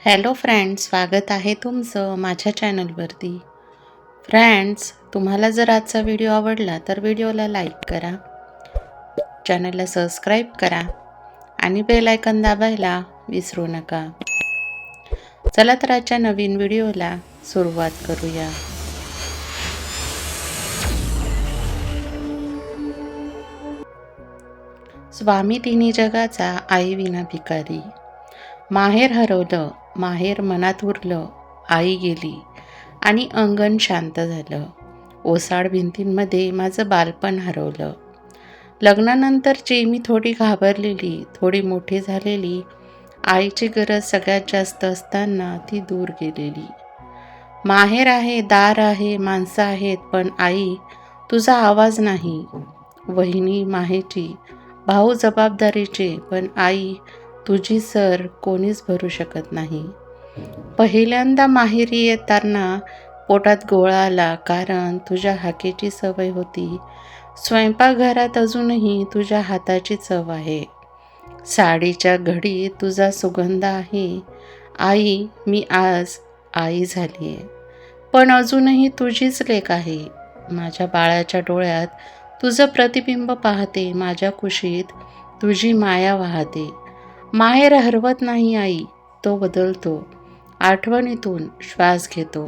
Hello friends, स्वागत आहे तुमचं माझ्या चॅनलवरती. फ्रेंड्स, तुम्हाला जर आजचा व्हिडिओ आवडला तर व्हिडिओला लाईक करा, चॅनलला सबस्क्राईब करा आणि बेल आयकॉन दाबायला विसरू नका. चला तर आजच्या नवीन व्हिडिओला सुरुवात करूया. स्वामी तिन्ही जगाचा, आई विना भिकारी. माहेर हरवलं, माहेर मनात उरलं, आई गेली आणि अंगण शांत झालं. ओसाड भिंतींमध्ये माझं बालपण हरवलं. लग्नानंतरची मी थोडी घाबरलेली, थोडी मोठी झालेली. आईची गरज सगळ्यात जास्त असताना ती दूर गेलेली. माहेर आहे, दार आहे, माणसं आहेत, पण आई तुझा आवाज नाही. वहिनी माहेची, भाऊ जबाबदारीचे, पण आई तुझी सर कोणीच भरू शकत नाही. पहिल्यांदा माहेरी येताना पोटात गोळा आला, कारण तुझ्या हाकेची सवय होती. स्वयंपाकघरात अजूनही तुझ्या हाताची चव आहे. साडीच्या घडीत तुझा सुगंध आहे. आई, मी आज आई झाली आहे, पण अजूनही तुझीच लेक आहे. माझ्या बाळाच्या डोळ्यात तुझं प्रतिबिंब पाहते, माझ्या कुशीत तुझी माया वाहते. माहेर हरवत नाही आई, तो बदलतो. आठवणीतून श्वास घेतो.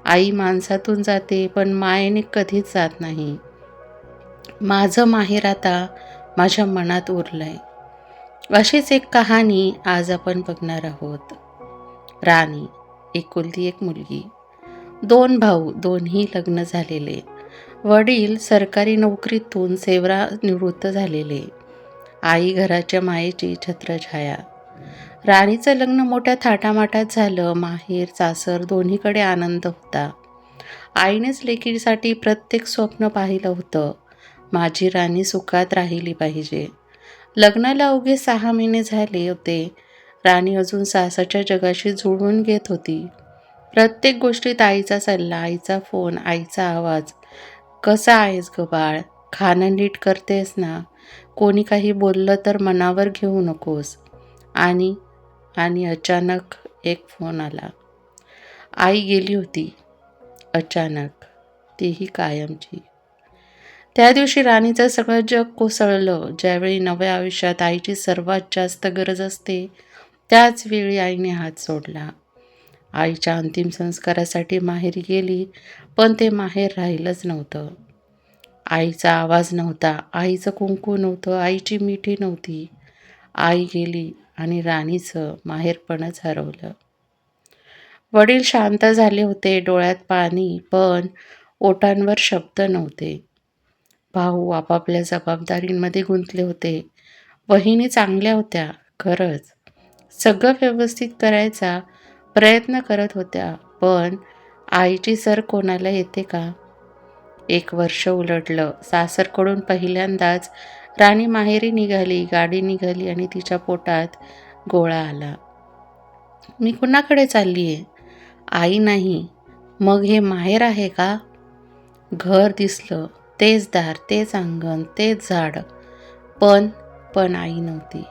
आई माणसातून जाते, पण मायेने कधीच जात नाही. माझं माहेर आता माझ्या मनात उरलंय. अशीच एक कहाणी आज आपण बघणार आहोत. राणी, एकुलती एक मुलगी. 2 भाऊ, दोन्ही लग्न झालेले. वडील सरकारी नोकरीतून सेवानिवृत्त झालेले. आई घराच्या मायेची छत्रछाया. राणीचं लग्न मोठ्या थाटामाटात झालं. माहेर सासर दोन्हीकडे आनंद होता. आईनेच लेकीसाठी प्रत्येक स्वप्न पाहिलं होतं. माझी राणी सुखात राहिली पाहिजे. लग्नाला अवघे 6 महिने झाले होते. राणी अजून सासरच्या जगाशी जुळवून घेत होती. प्रत्येक गोष्टीत आईचा सल्ला, आईचा फोन, आईचा आवाज. कसा आहेस ग बाळ? खाणं नीट करतेस ना? कोणी काही बोललं तर मनावर घेऊ नकोस. आणि अचानक एक फोन आला. आई गेली होती. अचानक, तीही कायमची. त्या दिवशी राणीचं सगळं जग कोसळलं. ज्यावेळी नव्या आयुष्यात आईची सर्वात जास्त गरज असते, त्याच वेळी आईने हात सोडला. आईच्या अंतिम संस्कारासाठी माहेरी गेली, पण ते माहेर राहिलंच नव्हतं. आईचा आवाज नव्हता, आईचं कुंकू नव्हतं, आईची मिठी नव्हती. आई गेली आणि राणीचं माहेरपणच हरवलं. वडील शांत झाले होते, डोळ्यात पाणी, पण ओठांवर शब्द नव्हते. भाऊ आपापल्या जबाबदारींमध्ये गुंतले होते. वहिनी चांगल्या होत्या, खरंच. सगळं व्यवस्थित करायचा प्रयत्न करत होत्या, पण आईची सर कोणाला येते का? 1 वर्ष उलटलं. सासरकडून पहिल्यांदाच राणी माहेरी निघाली. गाडी निघाली आणि तिच्या पोटात गोळा आला. मी कुणाकडे चालली आहे? आई नाही. मग हे माहेर आहे का? घर दिसलं, तेच दार, तेच अंगण, तेच झाड, पण आई नव्हती.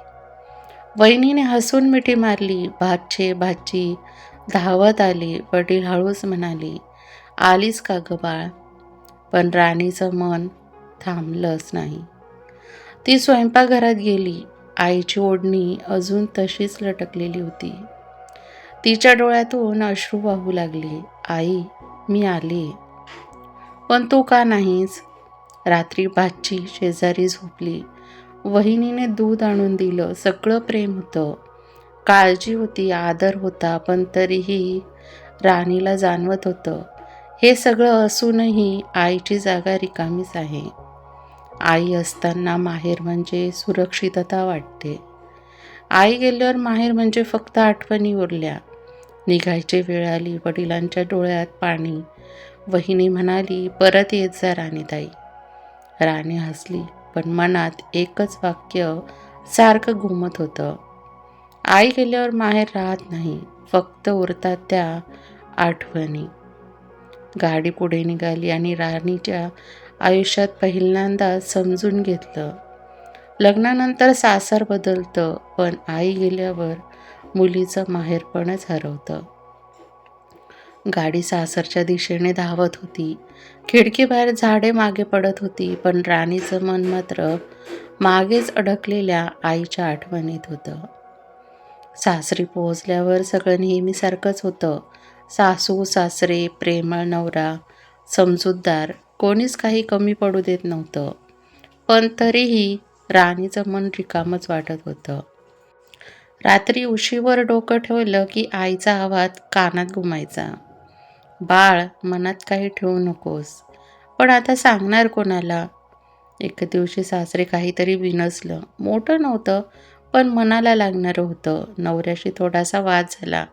वहिनीने हसून मिठी मारली. भाची धावत आली. वडील हळूच म्हणाले, आलीस का ग बाळ? पण राणीचं मन थांबलंच नाही. ती स्वयंपाकघरात गेली. आईची ओढणी अजून तशीच लटकलेली होती. तिच्या डोळ्यातून अश्रू वाहू लागले. आई, मी आले, पण तू का नाहीस? रात्री भाची शेजारी झोपली. वहिनीने दूध आणून दिलं. सगळं प्रेम होतं, काळजी होती, आदर होता, पण तरीही राणीला जाणवत होतं, हे सगळं असूनही आईची जागा रिकामीच आहे. आई असताना माहेर म्हणजे सुरक्षितता वाटते. आई गेल्यावर माहेर म्हणजे फक्त आठवणी उरल्या. निघायची वेळ आली. वडिलांच्या डोळ्यात पाणी. वहिनी म्हणाली, परत येत जा राणीताई. राणी हसली, पण मनात एकच वाक्य सारखं घुमत होतं, आई गेल्यावर माहेर राहत नाही, फक्त उरतात त्या आठवणी. गाडी पुढे निघाली आणि राणीच्या आयुष्यात पहिल्यांदा समजून घेतलं, लग्नानंतर सासर बदलतं, पण आई गेल्यावर मुलीचं माहेरपणच हरवतं. गाडी सासरच्या दिशेने धावत होती. खिडकीबाहेर झाडे मागे पडत होती, पण राणीचं मन मात्र मागेच अडकलेल्या आईच्या आठवणीत होतं. सासरी पोहोचल्यावर सगळं नेहमीसारखंच होतं. सासू सासरे, प्रेमळ नवरा, समजूतदार, कोणीच काही कमी पडू देत नव्हतं. पण तरीही राणीचं मन रिकामंच वाटत होतं. रात्री उशीवर डोकं ठेवलं की आईचा आवाज कानात घुमायचा. बाळ, मनात काही ठेवू नकोस. पण आता सांगणार कोणाला? एके दिवशी सासरे काहीतरी बिनसलं. मोठं नव्हतं, पण मनाला लागणारं होतं. नवऱ्याशी थोडासा वाद झाला.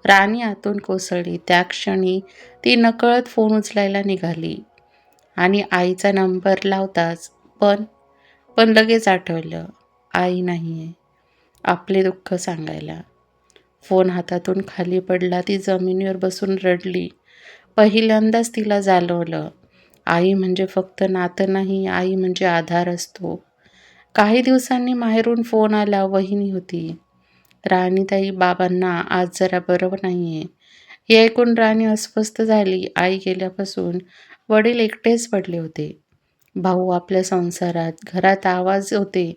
राणी आतून कोसळली. त्या क्षणी ती नकळत फोन उचलायला निघाली आणि आईचा नंबर लावताच पण लगेच आठवलं, आई नाही आहे आपले दुःख सांगायला. फोन हातातून खाली पडला. ती जमिनीवर बसून रडली. पहिल्यांदाच तिला जाणवलं, आई म्हणजे फक्त नातं नाही, आई म्हणजे आधार असतो. काही दिवसांनी माहेरून फोन आला. वहिनी होती. राणीताई, बाबांना आज जरा बरं नाही आहे. हे ऐकून राणी अस्वस्थ झाली. आई गेल्यापासून वडील एकटेच पडले होते. भाऊ आपल्या संसारात, घरात आवाज होते,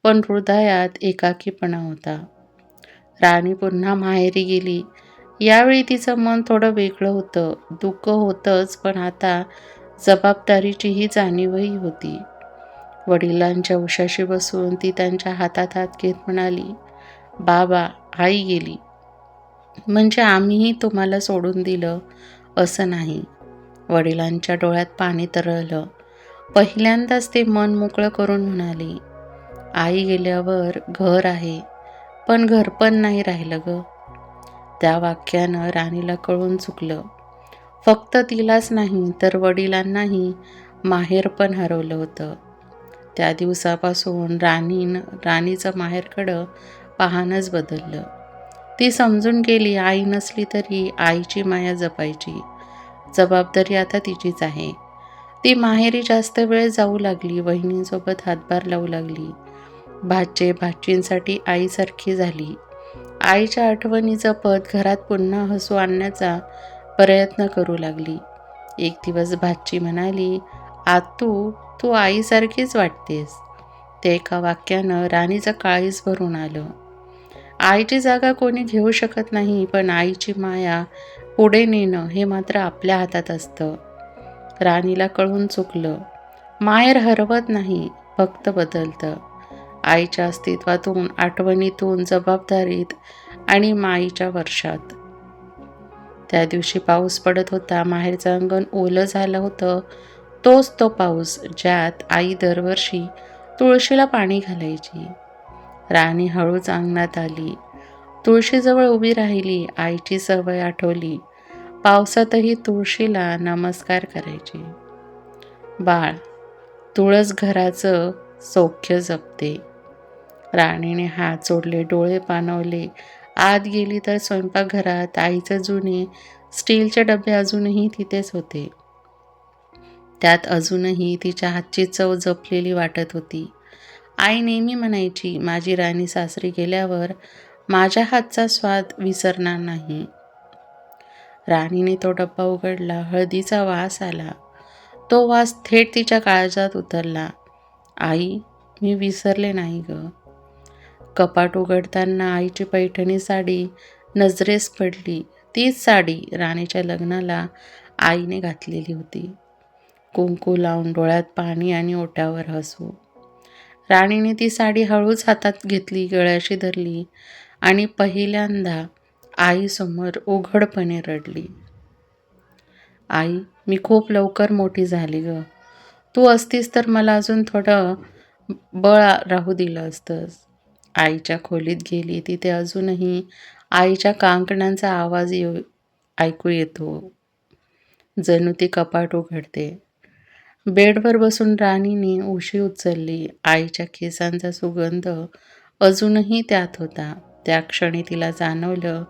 पण हृदयात एकाकीपणा होता. राणी पुन्हा माहेरी गेली. यावेळी तिचं मन थोडं वेगळं होतं. दुःख होतंच, पण आता जबाबदारीचीही जाणीवही होती. वडिलांच्या उशाशी बसून ती त्यांच्या हातात हात घेत म्हणाली, बाबा, आई गेली म्हणजे आम्हीही तुम्हाला सोडून दिलं असं नाही. वडिलांच्या डोळ्यात पाणी तरळलं. पहिल्यांदाच ते मन मोकळं करून म्हणाले, आई गेल्यावर घर आहे, पण घर पण नाही राहिलं ग. त्या वाक्यानं राणीला कळून चुकलं. फक्त तिलाच नाही तर वडिलांनाही माहेर पण हरवलं होतं. त्या दिवसापासून राणीचं माहेरकडं पाहणंच बदललं. ती समजून गेली, आई नसली तरी आईची माया जपायची. जबाबदारी आता तिचीच आहे. ती माहेरी जास्त वेळ जाऊ लागली. वहिनींसोबत हातभार लावू लागली. भाचे भाचींसाठी आईसारखी झाली. आईच्या आठवणी जपत घरात पुन्हा हसू आणण्याचा प्रयत्न करू लागली. एक दिवस भाची म्हणाली, आतू, तू आईसारखीच वाटतेस. ते एका वाक्यानं राणीचं काळीज भरून आलं. आईची जागा कोणी घेऊ शकत नाही, पण आईची माया पुढे नेणं हे मात्र आपल्या हातात असतं. राणीला कळून चुकलं. माहेर हरवत नाही, फक्त बदलतं. आईच्या अस्तित्वातून, आठवणीतून, जबाबदारीत आणि माईच्या वर्षात. त्या दिवशी पाऊस पडत होता. माहेरचं अंगण ओलं झालं होतं. तोच तो पाऊस ज्यात आई दरवर्षी तुळशीला पाणी घालायची. राणी हळूच अंगणात आली. तुळशीजवळ उभी राहिली. आईची सवय आठवली. पावसातही तुळशीला नमस्कार करायची. बाळ, तुळस घराचं सौख्य जपते. राणीने हात जोडले, डोळे पाणवले. आत गेली तर स्वयंपाकघरात आईचे जुने स्टीलचे डबे अजूनही तिथेच होते. त्यात अजूनही तिच्या हातची चव जपलेली वाटत होती. आई नेहमी म्हणायची, माझी राणी सासरी गेल्यावर माझ्या हातचा स्वाद विसरणार नाही. राणीने तो डब्बा उघडला. हळदीचा वास आला. तो वास थेट तिच्या काळजात उतरला. आई, मी विसरले नाही ग. कपाट उघडताना आईची पैठणी साडी नजरेस पडली. तीच साडी राणीच्या लग्नाला आईने घातलेली होती. कुंकू लावून, डोळ्यात पाणी आणि ओठावर हसू. राणीने ती साडी हळूच हातात घेतली, गळ्याशी धरली आणि पहिल्यांदा आईसमोर उघडपणे रडली. आई, मी खूप लवकर मोठी झाली ग. तू असतीस तर मला अजून थोडं बळ राहू दिलं असतंस. आईच्या खोलीत गेली. तिथे अजूनही आईच्या कांकणांचा आवाज ऐकू येतो. जणू ती कपाट उघडते. बेडवर बसून राणीने उशी उचलली. आईच्या केसांचा सुगंध अजूनही त्यात होता. त्या क्षणी तिला जाणवलं,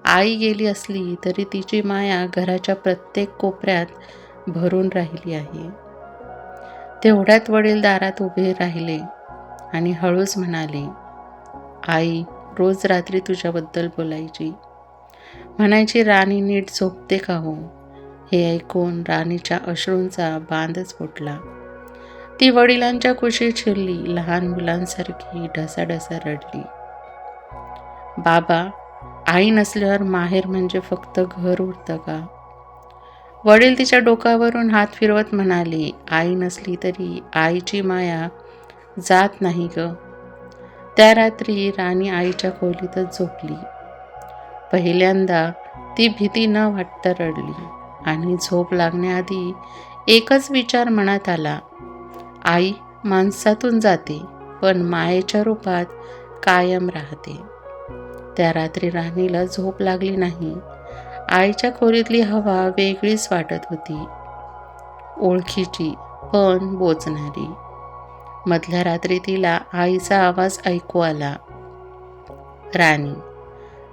आई गेली असली तरी तिची माया घराच्या प्रत्येक कोपऱ्यात भरून राहिली आहे. तेवढ्यात वडील दारात उभे राहिले आणि हळूच म्हणाले, आई, रोज रात्री तुझ्याबद्दल बोलायची. म्हणायची राणी नीट झोपते का हो. हे ऐकून राणीच्या अश्रूंचा बांधच फुटला. ती वडिलांच्या कुशीत शिरली, लहान मुलांसारखी ढसाढसा रडली. बाबा, आई नसल्यावर माहेर म्हणजे फक्त घर उरतं का. वडील तिच्या डोक्यावरून हात फिरवत म्हणाले, आई नसली तरी आईची माया जात नाही ग. त्या रात्री राणी आईच्या खोलीतच झोपली. पहिल्यांदा ती भीती न वाटता रडली आणि झोप लागण्याआधी एकच विचार मनात आला, आई माणसातून जाते पण मायेच्या रूपात कायम राहते. त्या रात्री राणीला झोप लागली नाही. आईच्या खोलीतली हवा वेगळीच वाटत होती, ओळखीची पण बोचणारी. मधल्या रात्री तिला आईचा आवाज ऐकू आला, राणी.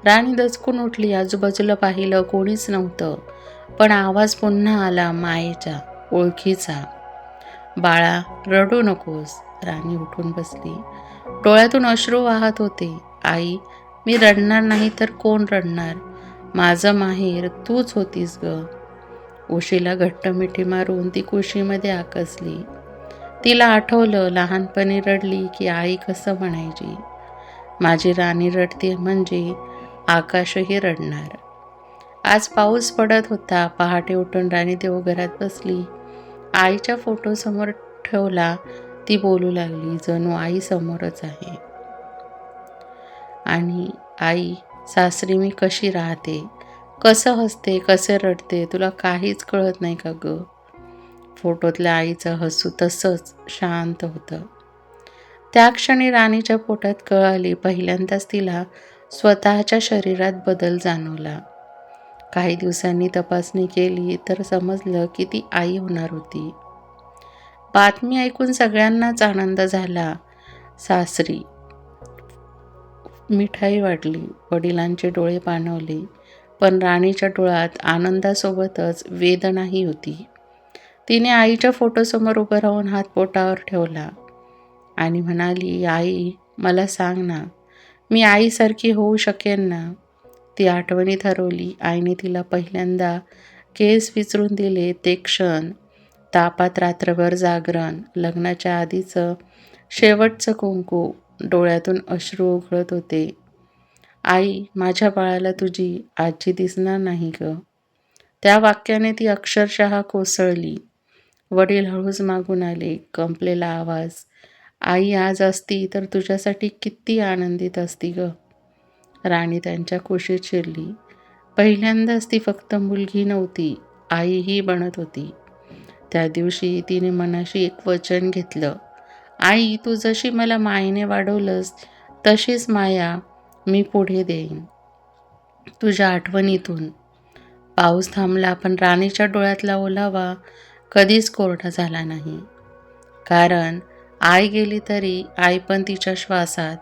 राणी दचकून उठली. आजूबाजूला पाहिलं, कोणीच नव्हतं. पण आवाज पुन्हा आला, मायेचा, ओळखीचा. बाळा, रडू नकोस. राणी उठून बसली. डोळ्यातून अश्रू वाहत होते. आई, मी रडणार नाही तर कोण रडणार. माझं माहेर तूच होतीस ग. उशीला घट्ट मिठी मारून ती कुशीमध्ये आकसली. तिला आठवलं, लहानपणी रडली की आई कसं म्हणायची, माझी राणी रडते म्हणजे आकाशही रडणार. आज पाऊस पडत होता. पहाटे उठून राणी देवघरात बसली. आईच्या फोटोसमोर ठेवला. ती बोलू लागली, जणू आई समोरच आहे. आणि आई, सासरी मी कशी राहते, कसं हसते, कसे रडते, तुला काहीच कळत नाही का ग. फोटोतल्या आईचं हसू तसंच शांत होतं. त्या क्षणी राणीच्या पोटात कळ आली. पहिल्यांदाच तिला स्वतःच्या शरीरात बदल जाणवला. काही दिवसांनी तपासणी केली तर समजलं की ती आई होणार होती. बातमी ऐकून सगळ्यांनाच आनंद झाला. सासरी मिठाई वाटली. वडिलांचे डोळे पाणवले. पण राणीच्या डोळ्यात आनंदासोबतच वेदनाही होती. तिने आईच्या फोटोसमोर उभं राहून हात पोटावर ठेवला आणि म्हणाली, आई, मला सांग ना, मी आईसारखी होऊ शकेन ना. ती आठवणीत हरवली. आईने तिला पहिल्यांदा केस विचारून दिले ते क्षण, तापात रात्रभर जागरण, लग्नाच्या आधीचं शेवटचं कुंकू. डोळ्यातून अश्रू उकळत होते. आई, माझ्या बाळाला तुझी आजी दिसणार नाही ग. त्या वाक्याने ती अक्षरशः कोसळली. वडील हळूच मागून आले. कंपलेला आवाज, आई आज असती तर तुझ्यासाठी किती आनंदित असती ग. राणी त्यांच्या कुशीत शिरली. पहिल्यांदाच ती फक्त मुलगी नव्हती, आईही बनत होती. त्या दिवशी तिने मनाशी एक वचन घेतलं, आई, तू जशी मला मायेने वाढवलंस तशीच माया मी पुढे देईन, तुझ्या आठवणीतून. पाऊस थांबला पण राणीच्या डोळ्यातला ओलावा कधीच कोरडा झाला नाही. कारण आई गेली तरी आई पण तिच्या श्वासात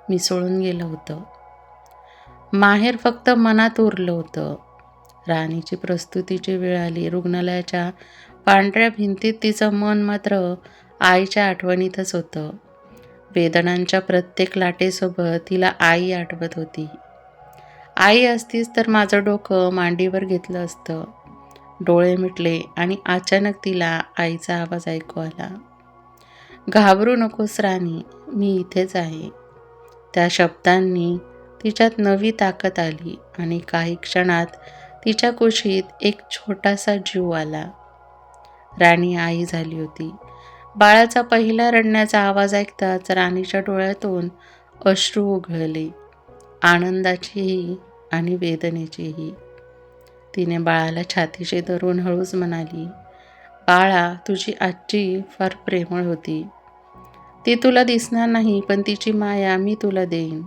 मिसळून गेलं होतं. माहेर फक्त मनात उरलं होतं. राणीची प्रस्तुतीची वेळ आली. रुग्णालयाच्या पांढऱ्या भिंतीत तिचं मन मात्र आईच्या आठवणीतच होतं. वेदनांच्या प्रत्येक लाटेसोबत तिला आई आठवत होती. आई असतीस तर माझं डोकं मांडीवर घेतलं असतं. डोळे मिटले आणि अचानक तिला आईचा आवाज ऐकू आला, घाबरू नकोस राणी, मी इथेच आहे. त्या शब्दांनी तिच्यात नवी ताकद आली आणि काही क्षणात तिच्या कुशीत एक छोटासा जीव आला. राणी आई झाली होती. बाळाचा पहिला रडण्याचा आवाज ऐकताच राणीच्या डोळ्यातून अश्रू उघळले, आनंदाचीही आणि वेदनेचीही. तिने बाळाला छातीशी धरून हळूच म्हणाली, बाळा, तुझी आजी फार प्रेमळ होती. ती तुला दिसणार नाही पण तिची माया मी तुला देईन.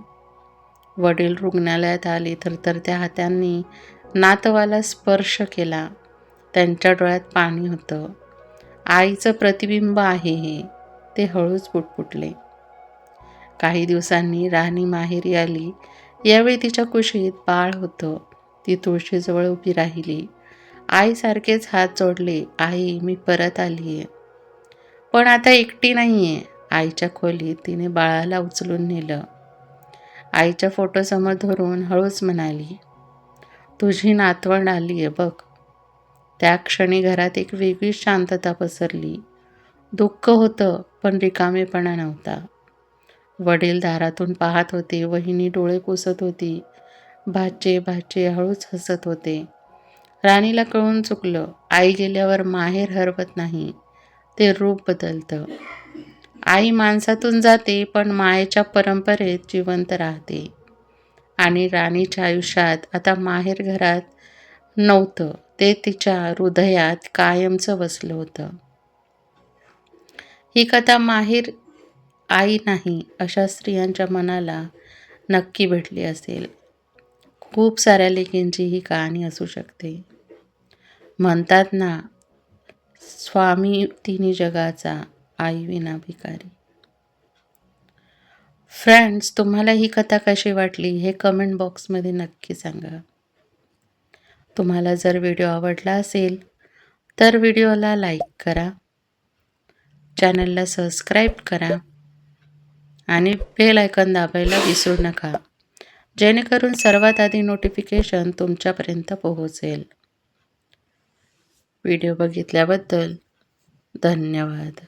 वडील रुग्णालयात आले तर त्या हातांनी नातवाला स्पर्श केला. त्यांच्या डोळ्यात पाणी होतं. आईचं प्रतिबिंब आहे हे, ते हळूच पुटपुटले. काही दिवसांनी राणी माहेरी आली. यावेळी तिच्या कुशीत बाळ होतं. ती तुळशीजवळ उभी राहिली. आईसारखेच हात जोडले, आई, मी परत आली आहे. पण आता एकटी नाही आहे. आईच्या खोलीत तिने बाळाला उचलून नेलं. आईच्या फोटोसमोर धरून हळूच म्हणाली, तुझी नातवंड आली आहे बघ. त्या क्षणी घरात एक वेगळीच शांतता पसरली. दुःख होतं, पण रिकामेपणा नव्हता. वडील दारातून पाहत होते, वहिनी डोळे पुसत होती. भाचे हळूच हसत होते. राणीला कळून चुकलं, आई गेल्यावर माहेर हरवत नाही, ते रूप बदलतं. आई माणसातून जाते, पण मायेच्या परंपरेत जिवंत राहते. आणि राणीच्या आयुष्यात आता माहेर घरात नव्हतं, ते तिच्या हृदयात कायमचं बसलं होतं. ही कथा माहेर आई नाही अशा स्त्रियांच्या मनाला नक्की भेटली असेल. खूप साऱ्या लेकींची ही कहाणी असू शकते. म्हणतात ना, स्वामी तिन्ही जगाचा, आई विना भिकारी. फ्रेंड्स, तुम्हाला ही कथा कशी वाटली हे कमेंट बॉक्समध्ये नक्की सांगा. तुम्हाला जर व्हिडिओ आवडला असेल तर व्हिडिओला लाईक करा, चॅनलला सबस्क्राईब करा आणि बेल आयकॉन दाबायला विसरू नका, जेणेकरून सर्वात आधी नोटिफिकेशन तुमच्यापर्यंत पोहोचेल. व्हिडिओ बघितल्याबद्दल धन्यवाद.